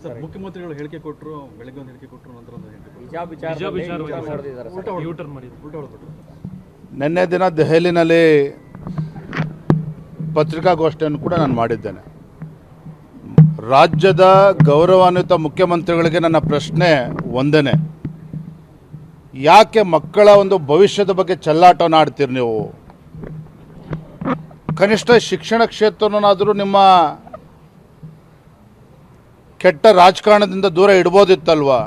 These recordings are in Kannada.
ಸರ್ ಮುಖ್ಯಮಂತ್ರಿಗಳು ಹೇಳಿಕೆ ಕೊಟ್ಟರು, ಬೆಳಗ್ಗೆ ಒಂದು ಹೇಳಿಕೆ ಕೊಟ್ಟರು, ನಂತರ ಒಂದು ನಿನ್ನೆ ದಿನ ದೆಹಲಿನಲ್ಲಿ ಪತ್ರಿಕಾಗೋಷ್ಠಿಯನ್ನು ಕೂಡ ನಾನು ಮಾಡಿದ್ದೇನೆ. ರಾಜ್ಯದ ಗೌರವಾನ್ವಿತ ಮುಖ್ಯಮಂತ್ರಿಗಳಿಗೆ ನನ್ನ ಪ್ರಶ್ನೆ ಒಂದೇನೆ, ಯಾಕೆ ಮಕ್ಕಳ ಒಂದು ಭವಿಷ್ಯದ ಬಗ್ಗೆ ಚೆಲ್ಲಾಟವನ್ನು ಆಡ್ತೀರಿ ನೀವು? ಕನಿಷ್ಠ ಶಿಕ್ಷಣ ಕ್ಷೇತ್ರನಾದರೂ ನಿಮ್ಮ ಕೆಟ್ಟ ರಾಜಕಾರಣದಿಂದ ದೂರ ಇಡ್ಬೋದಿತ್ತಲ್ವಾ?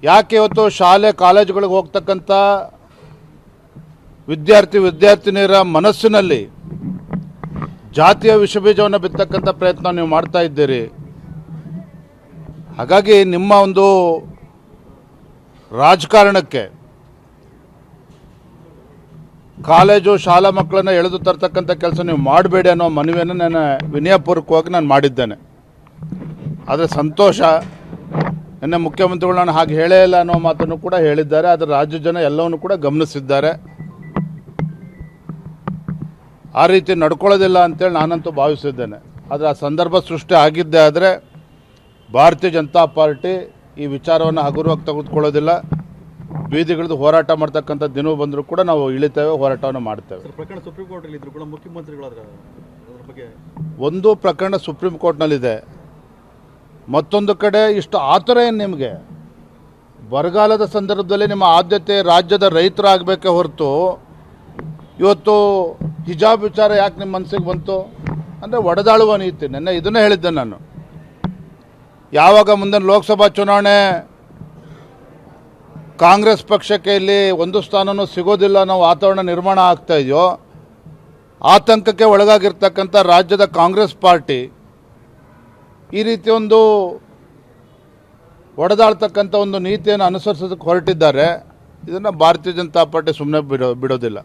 ಯಾಕೆ ಇವತ್ತು ಶಾಲೆ ಕಾಲೇಜುಗಳಿಗೆ ಹೋಗ್ತಕ್ಕಂಥ ವಿದ್ಯಾರ್ಥಿನಿಯರ ಮನಸ್ಸಿನಲ್ಲಿ ಜಾತಿಯ ವಿಷಬೀಜವನ್ನು ಬಿತ್ತಕ್ಕಂಥ ಪ್ರಯತ್ನ ನೀವು ಮಾಡ್ತಾ ಇದ್ದೀರಿ. ಹಾಗಾಗಿ ನಿಮ್ಮ ಒಂದು ರಾಜಕಾರಣಕ್ಕೆ ಕಾಲೇಜು ಶಾಲಾ ಮಕ್ಕಳನ್ನು ಎಳೆದು ತರ್ತಕ್ಕಂಥ ಕೆಲಸ ನೀವು ಮಾಡಬೇಡಿ ಅನ್ನೋ ಮನವಿಯನ್ನು ನಾನು ವಿನಯಪೂರ್ವಕವಾಗಿ ನಾನು ಮಾಡಿದ್ದೇನೆ. ಆದರೆ ಸಂತೋಷ, ನಿನ್ನೆ ಮುಖ್ಯಮಂತ್ರಿಗಳು ನಾನು ಹಾಗೆ ಹೇಳೇ ಇಲ್ಲ ಅನ್ನೋ ಮಾತನ್ನು ಕೂಡ ಹೇಳಿದ್ದಾರೆ. ಆದರೆ ರಾಜ್ಯ ಜನ ಎಲ್ಲವನ್ನು ಕೂಡ ಗಮನಿಸಿದ್ದಾರೆ. ಆ ರೀತಿ ನಡ್ಕೊಳ್ಳೋದಿಲ್ಲ ಅಂತೇಳಿ ನಾನಂತೂ ಭಾವಿಸಿದ್ದೇನೆ. ಆದರೆ ಆ ಸಂದರ್ಭ ಸೃಷ್ಟಿ ಆಗಿದ್ದೇ ಆದರೆ ಭಾರತೀಯ ಜನತಾ ಪಾರ್ಟಿ ಈ ವಿಚಾರವನ್ನು ಹಗುರವಾಗಿ ತೆಗೆದುಕೊಳ್ಳೋದಿಲ್ಲ. ಬೀದಿಗಿಳಿದು ಹೋರಾಟ ಮಾಡ್ತಕ್ಕಂಥ ದಿನ ಬಂದರೂ ಕೂಡ ನಾವು ಇಳಿತೇವೆ, ಹೋರಾಟವನ್ನು ಮಾಡ್ತೇವೆ. ಪ್ರಕರಣ ಸುಪ್ರೀಂ ಕೋರ್ಟಲ್ಲಿ ಇದ್ರು ಕೂಡ ಮುಖ್ಯಮಂತ್ರಿಗಳಾದ್ರ ಬಗ್ಗೆ ಒಂದು ಪ್ರಕರಣ ಸುಪ್ರೀಂ ಕೋರ್ಟ್ನಲ್ಲಿದೆ, ಮತ್ತೊಂದು ಕಡೆ ಇಷ್ಟು ಆತುರ ಏನು ನಿಮಗೆ? ಬರಗಾಲದ ಸಂದರ್ಭದಲ್ಲಿ ನಿಮ್ಮ ಆದ್ಯತೆ ರಾಜ್ಯದ ರೈತರಾಗಬೇಕೇ ಹೊರತು ಇವತ್ತು ಹಿಜಾಬ್ ವಿಚಾರ ಯಾಕೆ ನಿಮ್ಮ ಮನಸ್ಸಿಗೆ ಬಂತು ಅಂದರೆ ಒಡೆದಾಳುವ ನೀತಿ. ನೆನ್ನೆ ಇದನ್ನೇ ಹೇಳಿದ್ದೆ ನಾನು. ಯಾವಾಗ ಮುಂದಿನ ಲೋಕಸಭಾ ಚುನಾವಣೆ ಕಾಂಗ್ರೆಸ್ ಪಕ್ಷಕ್ಕೆ ಇಲ್ಲಿ ಒಂದು ಸ್ಥಾನನೂ ಸಿಗೋದಿಲ್ಲ ಅನ್ನೋ ವಾತಾವರಣ ನಿರ್ಮಾಣ ಆಗ್ತಾ ಇದೆಯೋ, ಆತಂಕಕ್ಕೆ ಒಳಗಾಗಿರ್ತಕ್ಕಂಥ ರಾಜ್ಯದ ಕಾಂಗ್ರೆಸ್ ಪಾರ್ಟಿ ಈ ರೀತಿ ಒಂದು ಒಡೆದಾಳ್ತಕ್ಕಂಥ ಒಂದು ನೀತಿಯನ್ನು ಅನುಸರಿಸೋದಕ್ಕೆ ಹೊರಟಿದ್ದಾರೆ. ಇದನ್ನು ಭಾರತೀಯ ಜನತಾ ಪಾರ್ಟಿ ಸುಮ್ಮನೆ ಬಿಡೋದಿಲ್ಲ.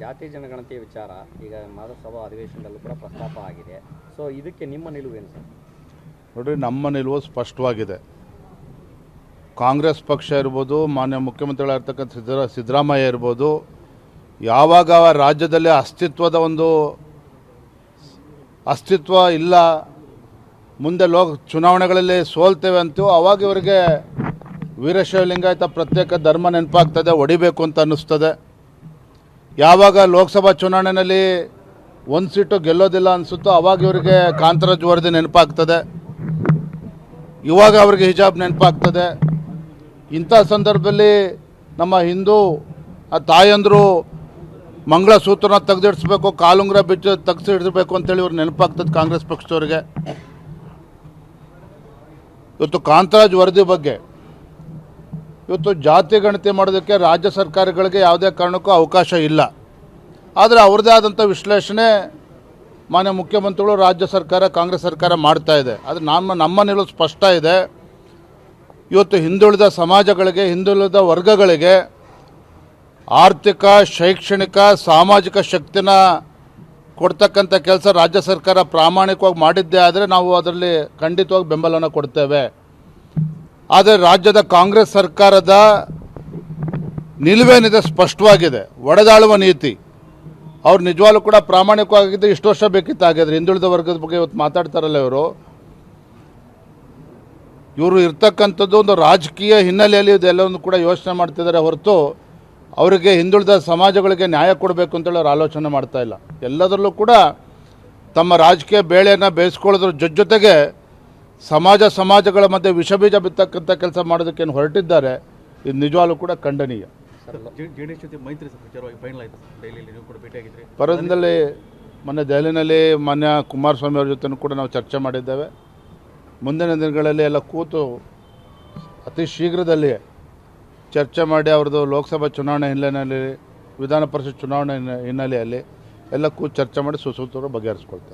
ಜಾತಿ ಜನಗಣತಿ ವಿಚಾರ ಈಗ ಮಾಧವಸಭಾ ಅಧಿವೇಶನದಲ್ಲೂ ಕೂಡ ಪ್ರಸ್ತಾಪ ಆಗಿದೆ. ಸೊ ಇದಕ್ಕೆ ನಿಮ್ಮ ನಿಲುವೇನು ಸರ್? ನೋಡಿರಿ, ನಮ್ಮ ನಿಲುವು ಸ್ಪಷ್ಟವಾಗಿದೆ. ಕಾಂಗ್ರೆಸ್ ಪಕ್ಷ ಇರ್ಬೋದು, ಮಾನ್ಯ ಮುಖ್ಯಮಂತ್ರಿಗಳಾಗಿರ್ತಕ್ಕಂಥ ಸಿದ್ದರಾಮಯ್ಯ ಇರ್ಬೋದು, ಯಾವಾಗ ರಾಜ್ಯದಲ್ಲಿ ಅಸ್ತಿತ್ವ ಇಲ್ಲ, ಮುಂದೆ ಚುನಾವಣೆಗಳಲ್ಲಿ ಸೋಲ್ತೇವೆ ಅಂತೀವೋ ಅವಾಗ ಇವರಿಗೆ ವೀರಶೈವ ಲಿಂಗಾಯತ ಪ್ರತ್ಯೇಕ ಧರ್ಮ ನೆನಪಾಗ್ತದೆ, ಹೊಡಿಬೇಕು ಅಂತ ಅನ್ನಿಸ್ತದೆ. ಯಾವಾಗ ಲೋಕಸಭಾ ಚುನಾವಣೆಯಲ್ಲಿ ಒಂದು ಸೀಟು ಗೆಲ್ಲೋದಿಲ್ಲ ಅನಿಸುತ್ತೋ ಅವಾಗ ಇವರಿಗೆ ಕಾಂತರಾಜ್ ವರದಿ ನೆನಪಾಗ್ತದೆ, ಇವಾಗ ಅವ್ರಿಗೆ ಹಿಜಾಬ್ ನೆನಪಾಗ್ತದೆ. ಇಂಥ ಸಂದರ್ಭದಲ್ಲಿ ನಮ್ಮ ಹಿಂದೂ ತಾಯಂದರು ಮಂಗಳಸೂತ್ರನ ತೆಗೆದಿಡಿಸ್ಬೇಕು, ಕಾಲುಂಗ್ರ ಬಿಚ್ಚು ತೆಗೆಸಿ ಹಿಡಿದಬೇಕು ಅಂತೇಳಿ ಇವ್ರು ನೆನಪಾಗ್ತದೆ ಕಾಂಗ್ರೆಸ್ ಪಕ್ಷದವ್ರಿಗೆ. ಇವತ್ತು ಕಾಂತರಾಜ್ ವರದಿ ಬಗ್ಗೆ ಇವತ್ತು ಜಾತಿ ಗಣತಿ ಮಾಡೋದಕ್ಕೆ ರಾಜ್ಯ ಸರ್ಕಾರಗಳಿಗೆ ಯಾವುದೇ ಕಾರಣಕ್ಕೂ ಅವಕಾಶ ಇಲ್ಲ. ಆದರೆ ಅವ್ರದ್ದೇ ಆದಂಥ ವಿಶ್ಲೇಷಣೆ ಮಾನ್ಯ ಮುಖ್ಯಮಂತ್ರಿಗಳು, ರಾಜ್ಯ ಸರ್ಕಾರ, ಕಾಂಗ್ರೆಸ್ ಸರ್ಕಾರ ಮಾಡ್ತಾ ಇದೆ. ಆದರೆ ನಮ್ಮ ನಿಲುವು ಸ್ಪಷ್ಟ ಇದೆ. ಇವತ್ತು ಹಿಂದುಳಿದ ಸಮಾಜಗಳಿಗೆ, ಹಿಂದುಳಿದ ವರ್ಗಗಳಿಗೆ ಆರ್ಥಿಕ, ಶೈಕ್ಷಣಿಕ, ಸಾಮಾಜಿಕ ಶಕ್ತಿನ ಕೊಡ್ತಕ್ಕಂಥ ಕೆಲಸ ರಾಜ್ಯ ಸರ್ಕಾರ ಪ್ರಾಮಾಣಿಕವಾಗಿ ಮಾಡಿದ್ದೇ ಆದರೆ ನಾವು ಅದರಲ್ಲಿ ಖಂಡಿತವಾಗಿ ಬೆಂಬಲನ ಕೊಡ್ತೇವೆ. ಆದರೆ ರಾಜ್ಯದ ಕಾಂಗ್ರೆಸ್ ಸರ್ಕಾರದ ನಿಲುವೇನಿದೆ ಸ್ಪಷ್ಟವಾಗಿದೆ, ಒಡೆದಾಳುವ ನೀತಿ. ಅವ್ರು ನಿಜವಾಗ್ಲೂ ಕೂಡ ಪ್ರಾಮಾಣಿಕವಾಗಿದ್ದರೆ ಇಷ್ಟು ವರ್ಷ ಬೇಕಿತ್ತಾಗಿದ್ರೆ. ಹಿಂದುಳಿದ ವರ್ಗದ ಬಗ್ಗೆ ಇವತ್ತು ಮಾತಾಡ್ತಾರಲ್ಲ ಇವರು ಇರ್ತಕ್ಕಂಥದ್ದು ಒಂದು ರಾಜಕೀಯ ಹಿನ್ನೆಲೆಯಲ್ಲಿ ಇದೆಲ್ಲವನ್ನು ಕೂಡ ಯೋಚನೆ ಮಾಡ್ತಿದ್ದಾರೆ ಹೊರತು ಅವರಿಗೆ ಹಿಂದುಳಿದ ಸಮಾಜಗಳಿಗೆ ನ್ಯಾಯ ಕೊಡಬೇಕು ಅಂತೇಳಿ ಅವ್ರು ಆಲೋಚನೆ ಮಾಡ್ತಾ ಇಲ್ಲ. ಎಲ್ಲದರಲ್ಲೂ ಕೂಡ ತಮ್ಮ ರಾಜಕೀಯ ಬೇಳೆಯನ್ನು ಬೇಯಿಸ್ಕೊಳ್ಳೋದ್ರ ಜೊತೆಗೆ ಸಮಾಜಗಳ ಮಧ್ಯೆ ವಿಷಬೀಜ ಬಿತ್ತಕ್ಕಂಥ ಕೆಲಸ ಮಾಡೋದಕ್ಕೇನು ಹೊರಟಿದ್ದಾರೆ, ಇದು ನಿಜವಾಗ್ಲೂ ಕೂಡ ಖಂಡನೀಯ. ಪರದಿಂದಲೇ ಮೊನ್ನೆ ದೆಹಲಿನಲ್ಲಿ ಮಾನ್ಯ ಕುಮಾರಸ್ವಾಮಿ ಅವ್ರ ಜೊತೆ ಕೂಡ ನಾವು ಚರ್ಚೆ ಮಾಡಿದ್ದೇವೆ. ಮುಂದಿನ ದಿನಗಳಲ್ಲಿ ಎಲ್ಲ ಕೂತು ಅತಿ ಶೀಘ್ರದಲ್ಲಿಯೇ ಚರ್ಚೆ ಮಾಡಿ ಅವ್ರದ್ದು ಲೋಕಸಭಾ ಚುನಾವಣೆ ಹಿನ್ನೆಲೆಯಲ್ಲಿ, ವಿಧಾನ ಪರಿಷತ್ ಚುನಾವಣೆ ಹಿನ್ನೆಲೆಯಲ್ಲಿ ಎಲ್ಲ ಕೂತು ಚರ್ಚೆ ಮಾಡಿ ಸುಸೂತ್ರವಾಗಿ ಬಗೆಹರಿಸ್ಕೊಳ್ತಾರೆ.